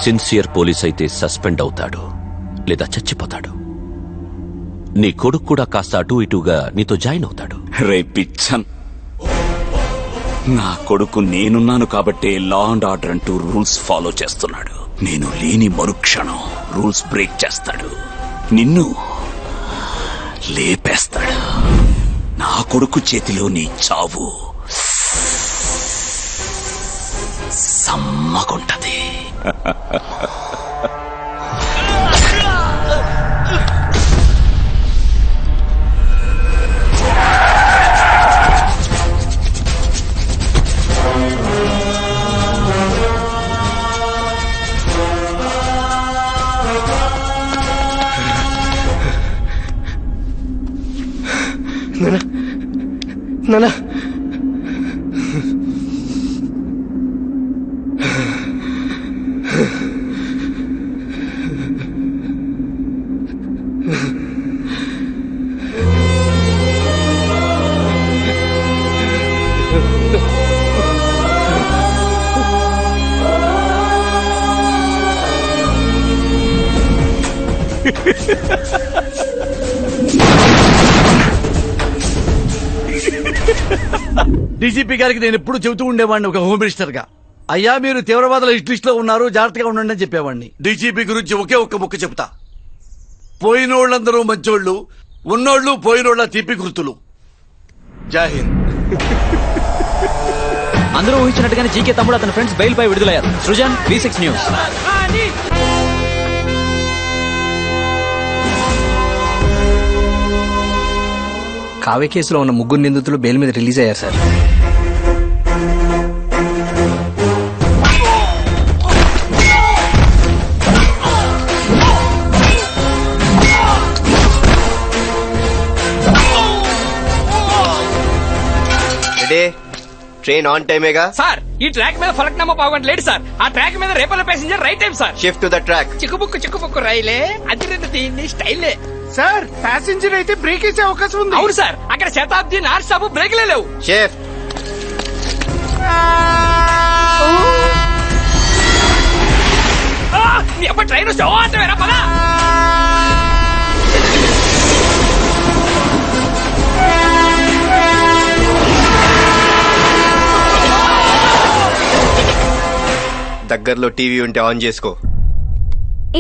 Sincere police అయితే suspend అవుతాడు లేదా చచ్చిపోతాడు. నీ కొడుకు కూడా కాస్త అటూ ఇటూగా నీతో జాయిన్ అవుతాడు. రే పిచ్చన్, నా కొడుకు నేనున్నాను కాబట్టే లా అండ్ ఆర్డర్ అంటూ రూల్స్ ఫాలో చేస్తున్నాడు. నేను లేని మరుక్షణం రూల్స్ బ్రేక్ చేస్తాడు, నిన్ను లేపేస్తాడు. నా కొడుకు చేతిలో నీ చావు సమ్మగుంటది. నానా డీజీపీ గారికి నేను ఎప్పుడు చెబుతూ ఉండేవాడిని ఒక హోమ్ మినిస్టర్ గా, అయ్యా మీరు తీవ్రవాదుల లిస్ట్ లో ఉన్నారు, జాగ్రత్తగా ఉండండి అని చెప్పేవాడిని. డీజీపీ గురించి ఒకే ఒక్క ముక్క చెప్తా, పోయినోళ్ళందరూ మంచోళ్ళు, ఉన్నోళ్ళు పోయినోళ్ళ తీపి గుర్తులు. జై హింద్. అందరూ ఊహించినట్టుగానే జీకే తమ్ముడు అతని ఫ్రెండ్స్ బెయిల్ పై విడుదలయ్యారు. Srujan, V6 news. కావ్య కేసులో ఉన్న ముగ్గురు నిందితులు బెయిల్ మీద రిలీజ్ అయ్యారు సార్. ట్రైన్ ఆన్ టైమేగా సార్ ఈ ట్రాక్ మీద ఫలక్నామా పావుగంట లేడు సార్. ఆ ట్రాక్ మీద Repalle passenger right time sir. Shift to the track. చిక్కుబుక్కు రైలే అతిరేత దీన్ని స్టైలే సార్ ప్యాసింజర్ అయితే బ్రేక్ వేసే అవకాశం ఉంది. అవును సార్, అక్కడ శతాబ్ది నాన్ స్టాప్ బ్రేక్లే లేవు. షిఫ్ట్. నీ అప్ప ట్రైన్ సోటవేరా పదా. దగ్గరలో టీవీ ఉంటే ఆన్ చేసుకో.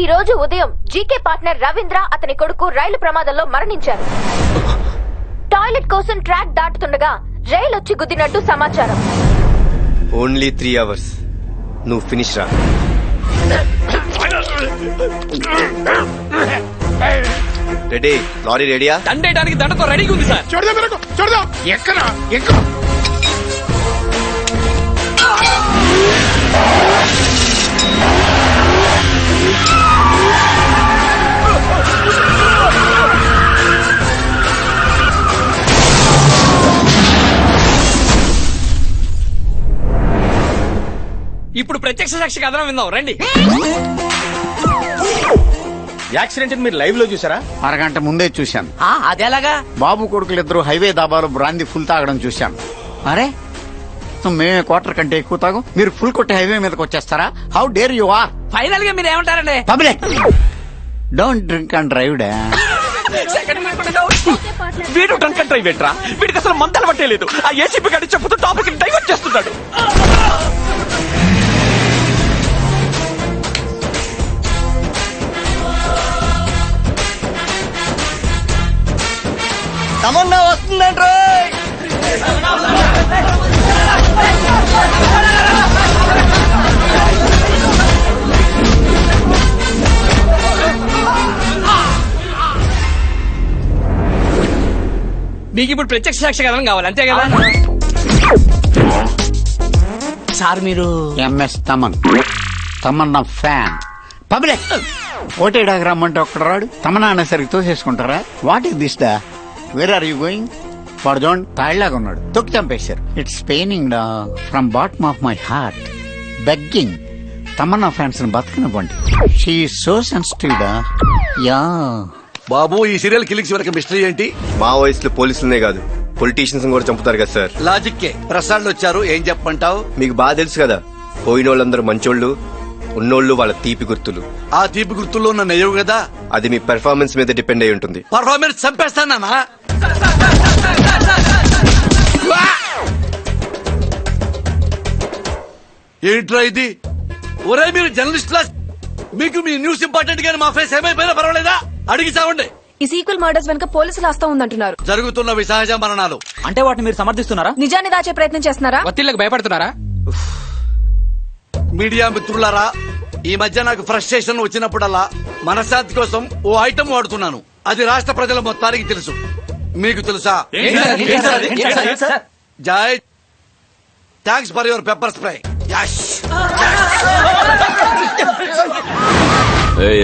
ఈ రోజు ఉదయం జీకే పార్ట్నర్ రవీంద్ర అతని కొడుకు రైలు ప్రమాదంలో మరణించారు. టాయిలెట్ కోసం ట్రాక్ దాటుతుండగా రైలు వచ్చి గుద్దినట్టు సమాచారం. Only 3 hours. నువ్వు ఫినిష్ రా. రెడీ? లారీ రెడీయా? దండేయడానికి దండతో రెడీగా ఉంది సార్. చూడదాం ఎక్కడా ఎక్కడ. ఇప్పుడు ప్రత్యక్ష సాక్షి కథనం విందాం రండి. యాక్సిడెంట్ మీరు లైవ్ లో చూసారా? అరగంట ముందే చూశాను. అదేలాగా? బాబు కొడుకులిద్దరు హైవే దాబాలో బ్రాందీ ఫుల్ తాగడం చూశాను. అరే మేమే క్వార్టర్ కంటే ఎక్కువ తాగు, మీరు ఫుల్ కొట్టి హైవే మీదకి వచ్చేస్తారా? How dare you are. Final గా మీరు ఏమంటారండి? Public don't drink and drive డా. వీడు డ్రంక్ అండ్ డ్రైవ్ ఏంట్రా? వీడికి అసలు మంటలు పట్టేలేదు. ఆ ఏసీపీ గారి చెప్పుతూ టాపిక్ డైవర్ట్ చేస్తున్నాడు. వస్తుందంటే మీకు ఇప్పుడు ప్రత్యక్ష సాక్షి కథనం కావాలి అంతే కదా సార్ మీరు MS Taman Tamannaah fan public ఓటేడాకి రమ్మంటే ఒక్కడ రాడు తమన్నా అనేసరికి తోసేసుకుంటారా వాట్ ఇస్ దిస్ డా వేర్ ఆర్ యూ గోయింగ్ వాడు చూడండి తాళ్ళలాగా ఉన్నాడు తొక్కి చంపేశారు ఇట్స్ పెయినింగ్ డా from bottom of my heart begging Tamannaah fans ని బతకనివ్వండి షీ సో సెన్సిటివ్ డా యా బాబు ఈ సీరియల్ కిలింగ్స్ వరకు మిస్టరీ ఏంటి? మావోయిస్టులు పోలీసులనే కాదు పొలిటీషియన్స్ కూడా చంపుతారు కదా సార్. లాజిక్కే ప్రసాద్లు వచ్చారు, ఏం చెప్పమంటావు? మీకు బాగా తెలుసు కదా, పోయిన వాళ్ళందరూ మంచోళ్ళు, ఉన్నోళ్ళు వాళ్ళ తీపి గుర్తులు. ఆ తీపి గుర్తుల్లో నన్ను అయ్యవు కదా. అది మీ పెర్ఫార్మెన్స్ మీద డిపెండ్ అయి ఉంటుంది. పర్ఫార్మెన్స్ చంపేస్తానా? ఏంట్రా ఇది? ఒరే మీరు జర్నలిస్ట్ లా, మీకు మీ న్యూస్ ఇంపార్టెంట్ గానీ మా ఫేస్ ఏమైపోయినా పర్వాలేదా? అడిగి చావండి. ఈ సీక్వెల్ మర్డర్స్ వెనక పోలీసులు వస్తా ఉందంటున్నారు. జరుగుతున్నవి సహజ మరణాలు. అంటే వాటిని మీరు సమర్థిస్తున్నారా? నిజాన్ని దాచే ప్రయత్నం చేస్తున్నారా? ఒత్తిళ్లకు భయపడుతున్నారా? మీడియా మిత్రులారా, ఈ మధ్య నాకు ఫ్రస్ట్రేషన్ వచ్చినప్పుడల్లా మనశ్శాంతి కోసం ఓ ఐటమ్ వాడుతున్నాను. అది రాష్ట్ర ప్రజల మొత్తానికి తెలుసు. మీకు తెలుసా? జై thanks for your pepper spray.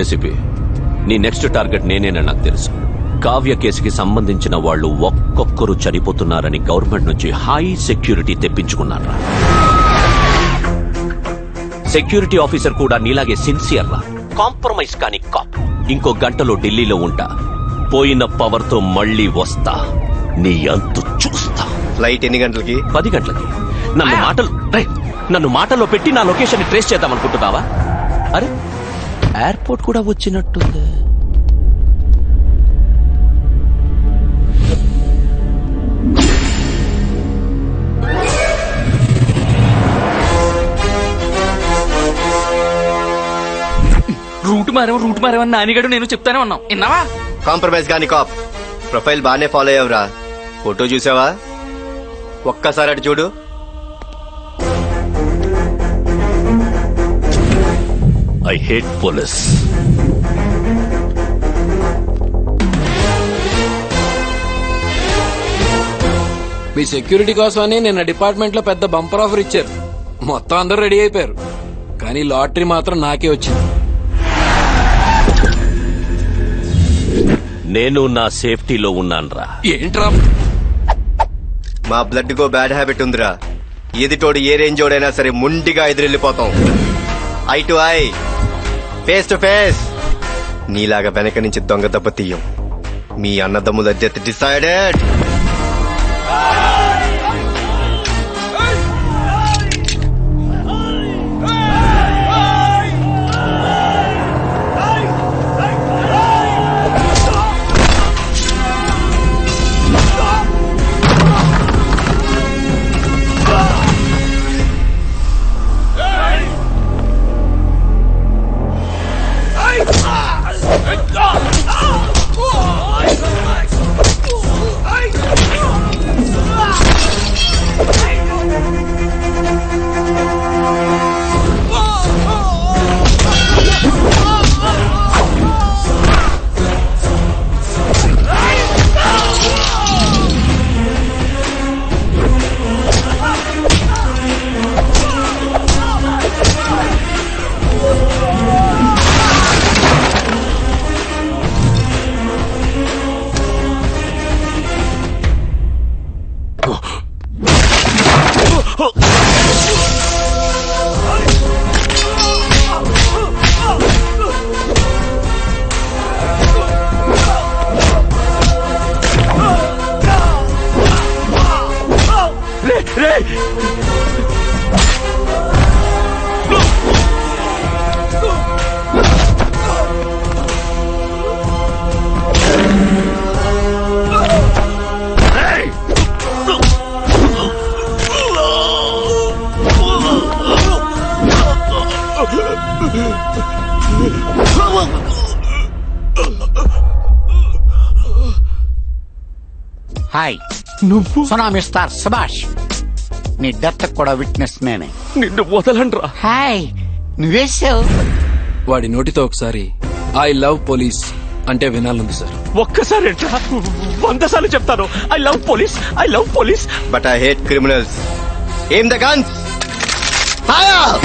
ACP, నీ నెక్స్ట్ టార్గెట్ నేనేనని నాకు తెలుసు. కావ్య కేసుకి సంబంధించిన వాళ్ళు ఒక్కొక్కరు చనిపోతున్నారని గవర్నమెంట్ నుంచి హై సెక్యూరిటీ తెప్పించుకున్నారా? సెక్యూరిటీ ఆఫీసర్ కూడా నీలాగే సిన్సియర్ రా, కాంప్రమైజ్ కాని కాప్. ఇంకో గంటలో ఢిల్లీలో ఉంటా. పోయిన పవర్ తో మళ్ళీ వస్తా, నీ అంతు చూస్తా. ఫ్లైట్ ఎన్ని గంటలకి? 10 గంటలకి. నన్ను మాటల్లో పెట్టి నా లొకేషన్ ని ట్రేస్ చేద్దాం అనుకుంటున్నావా? అరే, ఎయిర్పోర్ట్ కూడా వచ్చినట్టుంది. రూట్ మారేమని నానిగాడు నేను చెప్తానే ఉన్నాం. విన్నావా? కాంప్రమైజ్ గాని కాప్. ప్రొఫైల్ బానే ఫాలో అయ్యావురా. ఫోటో చూసావా? ఒక్కసారి అటు చూడు. I hate police. Me security కోసమని నిన్న డిపార్ట్మెంట్ లో పెద్ద బంపర్ ఆఫర్ ఇచ్చారు. మొత్తం అందరూ రెడీ అయిపోయారు, కానీ లాటరీ మాత్రం నాకే వచ్చింది. నేను నా సేఫ్టీలో ఉన్నాన్రా. ఏంట్రా? మా బ్లడ్ కో బ్యాడ్ హ్యాబిట్ ఉందిరా. ఎదుటోడు ఏ రేంజ్ ఓడైనా సరే ముండిగా ఎదురెళ్ళిపోతాం. Eye to eye, face to face. నీలాగా వెనక నుంచి దొంగ దెబ్బ తీయం. మీ అన్నదమ్ముల డెత్ డిసైడెడ్. హాయ్ నువ్వు సునా మిస్టర్ సుభాష్ నీ డెత్ కూడా విట్నెస్ నేనే. నిన్ను వదలండ్రా. హాయ్ నువ్వేసావు. వాడి నోటితో ఒకసారి ఐ లవ్ పోలీస్ అంటే వినాలంది సార్. ఒక్కసారి ఎట్లా 100 సార్లు చెప్తాను. I love police, I love police. But I hate criminals. ఏం ద గన్స్. ఫైర్.